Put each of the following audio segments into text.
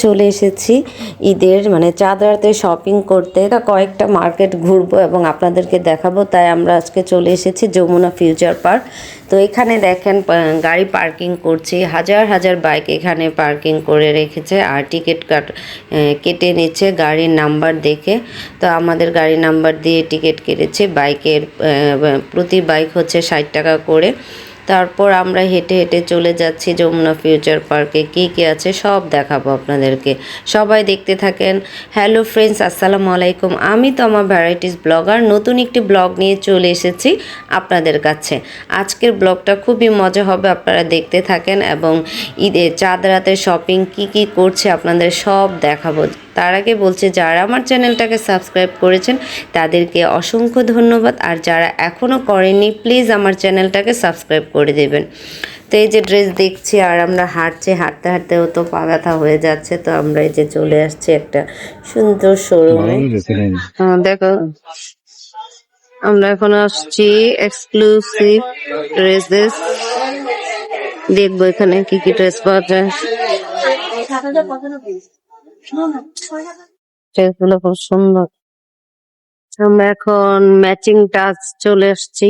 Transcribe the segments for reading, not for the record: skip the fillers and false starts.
চলে এসেছি ঈদের মানে চাঁদ রাতে শপিং করতে। তা কয়েকটা মার্কেট ঘুরবো এবং আপনাদেরকে দেখাবো, তাই আমরা আজকে চলে এসেছি যমুনা ফিউচার পার্ক। তো এখানে দেখেন গাড়ি পার্কিং করছি, হাজার হাজার বাইক এখানে পার্কিং করে রেখেছে আর টিকিট কেটে নিচ্ছে গাড়ির নাম্বার দেখে। তো আমাদের গাড়ি নাম্বার দিয়ে টিকিট কেটেছে। বাইকের প্রতি বাইক হচ্ছে 60 টাকা করে। তারপর আমরা হেঁটে হেঁটে চলে যাচ্ছি যমুনা ফিউচার পার্কে। কী আছে সব দেখাবো আপনাদেরকে, সবাই দেখতে থাকেন। হ্যালো ফ্রেন্ডস, আসসালামু আলাইকুম। আমি তো আমার ভ্যারাইটিস ব্লগার নতুন একটি ব্লগ নিয়ে চলে এসেছি আপনাদের কাছে। আজকের ব্লগটা খুবই মজা হবে, আপনারা দেখতে থাকেন এবং ঈদের চাঁদ রাতের শপিং কি করছে আপনাদের সব দেখাবো। তার আগে বলছি, যারা আমার চ্যানেলটাকে সাবস্ক্রাইব করেছেন তাদেরকে অসংখ্য ধন্যবাদ, আর যারা এখনও করেননি প্লিজ আমার চ্যানেলটাকে সাবস্ক্রাইব করে দেবেন। তো এই যে ড্রেস দেখছি আর আমরা হাঁটতে হাঁটতেও তো পা ব্যথা হয়ে যাচ্ছে। তো আমরা এই যে চলে আসছি একটা সুন্দর শোরুমে। দেখো আমরা এখন আসছি এক্সক্লুসিভ ড্রেসেস, দেখবো এখানে কি ড্রেস পাওয়া যায়। ড্রেসগুলো খুব সুন্দর। আমরা এখন ম্যাচিং টাচ চলে আসছি।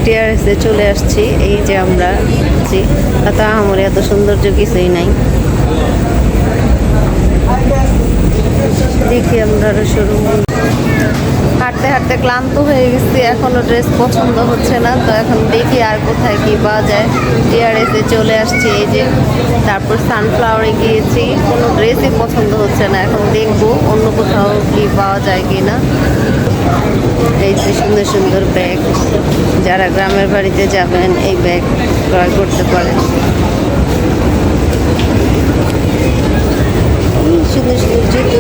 টিআরএসে চলে আসছি। এই যে আমরা তা আমার এত সৌন্দর্য কিছুই নাই। দেখি আমরা শোরুম হাঁটতে হাঁটতে ক্লান্ত হয়ে গেছি, এখনো ড্রেস পছন্দ হচ্ছে না। তো এখন দেখি আর কোথায় কি পাওয়া যায়। টিআরএসে চলে আসছি এই যে, তারপর সানফ্লাওয়ারে গিয়েছি, কোনো ড্রেসই পছন্দ হচ্ছে না। এখন দেখবো অন্য কোথাও কি পাওয়া যায় কি না। এই যে সুন্দর সুন্দর ব্যাগ, যারা গ্রামের বাড়িতে যাবেন এই ব্যাগ ক্রয় করতে পারেন। সুন্দর সুন্দর জুতো,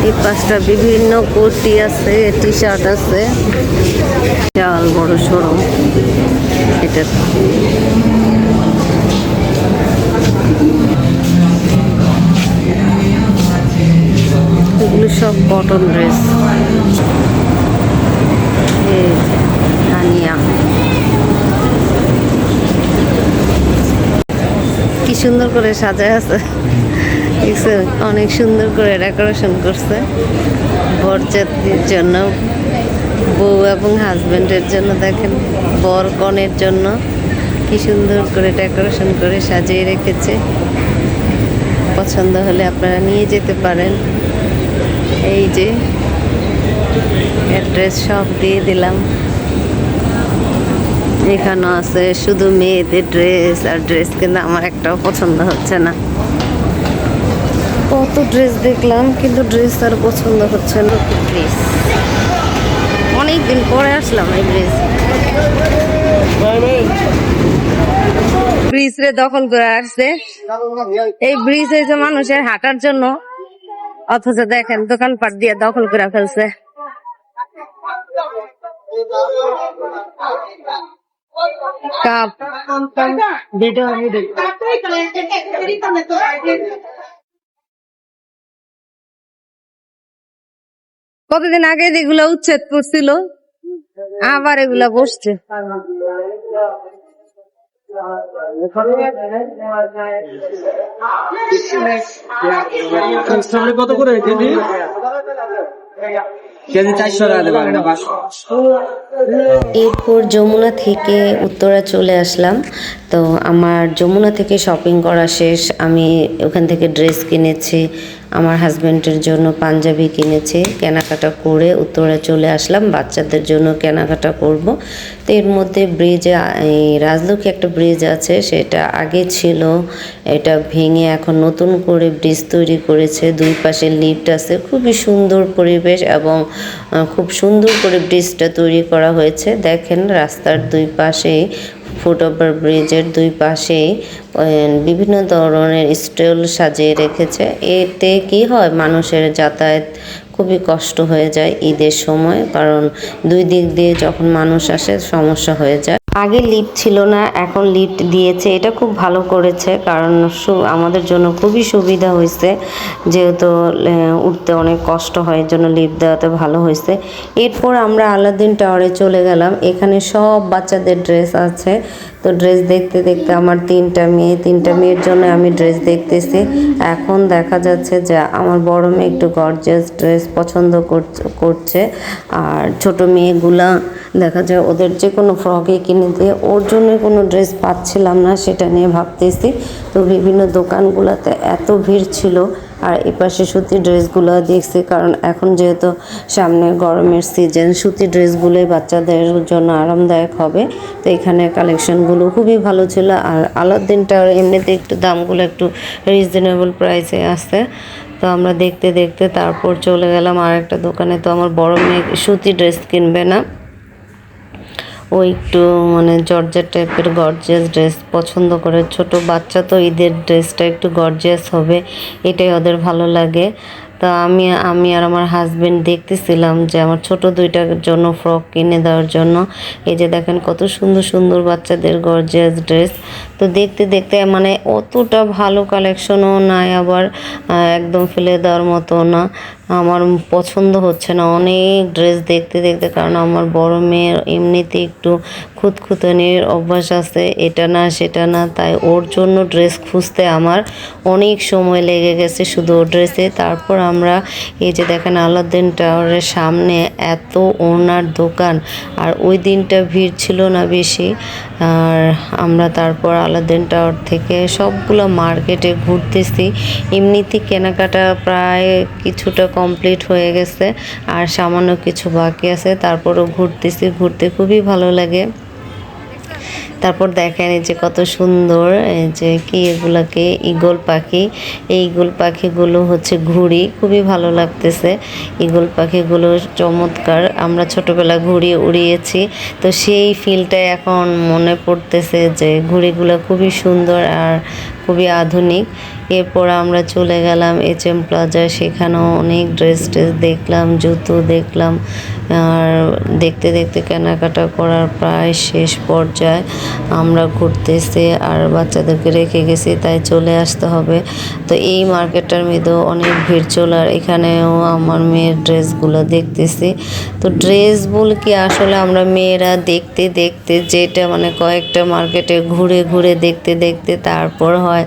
এই পাঁচটা বিভিন্ন কুর্তি আছে, টি শার্ট আছে। বিশাল বড় শোরুম এটা। এগুলো সব কটন ড্রেস। হানিয়া কি সুন্দর করে সাজায় আছে, অনেক সুন্দর করে ডেকোরেশন করছে। বরযাত্রীর জন্য, বউ এবং হাজবেন্ডের জন্য, দেখেন বর কনের জন্য কি সুন্দর করে ডেকোরেশন করে সাজিয়ে রেখেছে। পছন্দ হলে আপনারা নিয়ে যেতে পারেন। এই যে অ্যাড্রেস সব দিয়ে দিলাম। এখানে আছে শুধু মেয়েদের ড্রেস আর ড্রেস, কিন্তু আমার একটাও পছন্দ হচ্ছে না। কত ড্রেস দেখলাম কিন্তু ড্রেস আর পছন্দ হচ্ছে না। ড্রেস অনেকদিন পরে আসলাম এই ড্রেস। ব্রিজ রে দখল করে আসছে। এই ব্রিজ হয়েছে মানুষের হাঁটার জন্য, অথচ দেখেন দোকানপাট দিয়ে দখল করে ফেলছে। কাপ কতদিন আগে যেগুলো উচ্ছেদ করছিল আবার এগুলা বসছে। কত করে এরপর যমুনা থেকে উত্তরা চলে আসলাম। তো আমার যমুনা থেকে শপিং করা শেষ। আমি ওখান থেকে ড্রেস কিনেছি, আমার হাজব্যান্ডের জন্য পাঞ্জাবি কিনেছি। কেনাকাটা করে উত্তরা চলে আসলাম, বাচ্চাদের জন্য কেনাকাটা করব। তো এর মধ্যে ব্রিজে, রাজলক্ষ্মী একটা ব্রিজ আছে, সেটা আগে ছিল, এটা ভেঙে এখন নতুন করে ব্রিজ তৈরি করেছে। দুই পাশে লিফট আছে, খুবই সুন্দর পরিবেশ এবং খুব সুন্দর করে ব্রিজটা তৈরি করা হয়েছে। দেখেন রাস্তার দুই পাশেই, ফুটওভার ব্রিজের দুই পাশেই বিভিন্ন ধরনের স্টল সাজিয়ে রেখেছে। এতে কি হয়, মানুষের যাতায়াত খুবই কষ্ট হয়ে যায় ঈদের সময়, কারণ দুই দিক দিয়ে যখন মানুষ আসে সমস্যা হয়ে যায়। আগে লিফট ছিল না, এখন লিফট দিয়েছে, এটা খুব ভালো করেছে, কারণ আমাদের জন্য খুবই সুবিধা হয়েছে, যেহেতু উঠতে অনেক কষ্ট হয়, এর জন্য লিফট দেওয়াতে ভালো হয়েছে। এরপর আমরা আলাদিন টাওয়ারে চলে গেলাম, এখানে সব বাচ্চাদের ড্রেস আছে। তো ড্রেস দেখতে দেখতে আমার তিনটা মেয়ের জন্য আমি ড্রেস দেখতেছি। এখন দেখা যাচ্ছে যে আমার বড় মেয়ে একটু গর্জিয়াস ড্রেস পছন্দ করছে, আর ছোট মেয়েগুলা দেখা যায় ওদের যে কোনো ফ্রকে কিনে দিয়ে, ওর জন্য কোনো ড্রেস পাচ্ছিলাম না, সেটা নিয়ে ভাবতেছি। তো বিভিন্ন দোকানগুলোতে এত ভিড় ছিল, আর এপাশে সুতির ড্রেসগুলো দেখছি, কারণ এখন যেহেতু সামনে গরমের সিজন, সুতি ড্রেসগুলোই বাচ্চাদের জন্য আরামদায়ক হবে। তো এখানে কালেকশনগুলো খুবই ভালো ছিল, আর আলাদিনটার এমনিতে একটু দামগুলো একটু রিজনেবল প্রাইসে আসছে। তো আমরা দেখতে দেখতে তারপর চলে গেলাম আর একটা দোকানে। তো আমার বড় মেয়ে সুতি ড্রেস কিনবে না, ও একটু মানে জর্জেট টাইপের গর্জিয়াস ড্রেস পছন্দ করে। ছোট বাচ্চা তো ঈদের ড্রেসটা একটু গর্জিয়াস হবে, এটাই ওদের ভালো লাগে। তো আমি আর আমার হাজবেন্ড দেখতেছিলাম যে আমার ছোট দুইটার জন্য ফ্রক কিনে দেওয়ার জন্য। এই যে দেখেন কত সুন্দর সুন্দর বাচ্চাদের গর্জিয়াস ড্রেস। তো দেখতে দেখতে মানে অতটা ভালো কালেকশনও নাই, আবার একদম ফেলে দেওয়ার মতো না। আমার পছন্দ হচ্ছে না অনেক ড্রেস দেখতে দেখতে, কারণ আমার বড় মেয়ের এমনিতে একটু খুঁতখুঁতানির অভ্যাস আছে, এটা না সেটা না, তাই ওর জন্য ড্রেস খুঁজতে আমার অনেক সময় লেগে গেছে শুধু ওর ড্রেসে। তারপর আমরা এই যে দেখেন আলাদিন টাওয়ারের সামনে এত ওড়নার দোকান, আর ওই দিনটা ভিড় ছিল না বেশি। আর আমরা তারপর আলাদিন টাওয়ার থেকে সবগুলো মার্কেটে ঘুরতেছি। এমনিতে কেনাকাটা প্রায় কিছুটা কমপ্লিট হয়ে গেছে, আর সামান্য কিছু বাকি আছে। তারপরও ঘুরতে খুবই ভালো লাগে। তারপর দেখেন এই যে কত সুন্দর, এই যে কি এগুলাকে ঈগল পাখি, এই ঈগল পাখিগুলো হচ্ছে ঘুড়ি, খুবই ভালো লাগতেছে। ঈগল পাখিগুলো চমৎকার, আমরা ছোটবেলা ঘুড়ি উড়িয়েছি, তো সেই ফিলটা এখন মনে পড়তেছে যে ঘুড়িগুলো খুবই সুন্দর আর খুবই আধুনিক। এরপর আমরা চলে গেলাম HM প্লাজা, সেখানেও অনেক ড্রেস দেখলাম, জুতো দেখলাম। আর দেখতে দেখতে কেনাকাটা করার প্রায় শেষ পর্যায়ে আমরা ঘুরতেছি, আর বাচ্চাদেরকে রেখে গেছি, তাই চলে আসতে হবে। তো এই মার্কেটটার মধ্যেও অনেক ভিড় ছিল, আর এখানেও আমার মেয়ের ড্রেসগুলো দেখতেছি। তো ড্রেস বল কি, আসলে আমরা মেয়েরা দেখতে দেখতে যেটা মানে কয়েকটা মার্কেটে ঘুরে ঘুরে দেখতে দেখতে তারপর হয়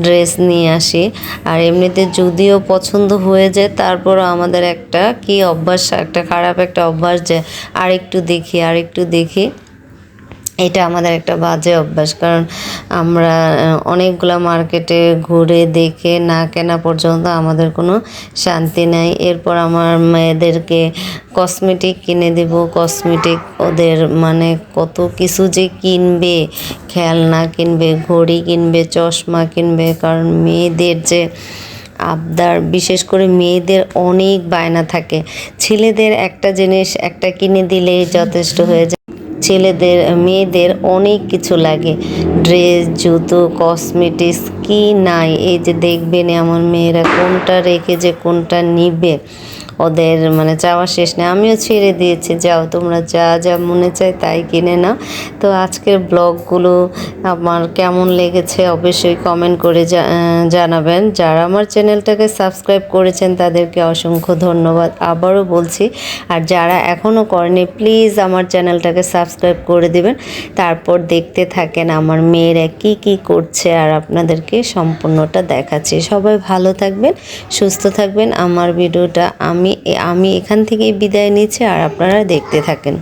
ড্রেস নিয়ে আসি। আর এমনিতে যদিও পছন্দ হয়ে যায়, তারপরও আমাদের একটা কি অভ্যাস, একটা খারাপ একটা অভ্যাস যে আরেকটু দেখি, এটা আমাদের একটা বাজে অভ্যাস। কারণ আমরা অনেকগুলো মার্কেটে ঘুরে দেখে না কেনা পর্যন্ত আমাদের কোনো শান্তি নাই। এরপর আমার মেয়েদেরকে কসমেটিক কিনে দেব, কসমেটিক ওদের মানে কত কিছু যে কিনবে, খেলনা কিনবে, ঘড়ি কিনবে, চশমা কিনবে, কারণ মেয়েদের যে আবদার, বিশেষ করে মেয়েদের অনেক বায়না থাকে। ছেলেদের একটা জিনিস একটা কিনে দিলেই যথেষ্ট হয়ে যায়, মেয়েদের অনেক কিছু লাগে, ড্রেস, জুতো, কসমেটিক্স, কি নাই। এই যে দেখবেন আমার মেয়েরা কোনটা রেখে যে কোনটা নিবে, ওদের মানে চাওয়া শেষ নেই। আমিও ছেড়ে দিয়েছি, যাও তোমরা যা যা মনে চায় তাই কিনে নাও। তো আজকের ব্লগগুলো আমার কেমন লেগেছে অবশ্যই কমেন্ট করে জানাবেন। যারা আমার চ্যানেলটাকে সাবস্ক্রাইব করেছেন তাদেরকে অসংখ্য ধন্যবাদ আবারও বলছি, আর যারা এখনও করেনি প্লিজ আমার চ্যানেলটাকে সাবস্ক্রাইব করে দিবেন। তারপর দেখতে থাকেন আমার মেয়েরা কি কি করছে, আর আপনাদেরকে সম্পূর্ণটা দেখাচ্ছি। সবাই ভালো থাকবেন, সুস্থ থাকবেন। আমার ভিডিওটা আমি এখান থেকেই বিদায় নিচ্ছি, আর আপনারা দেখতে থাকেন।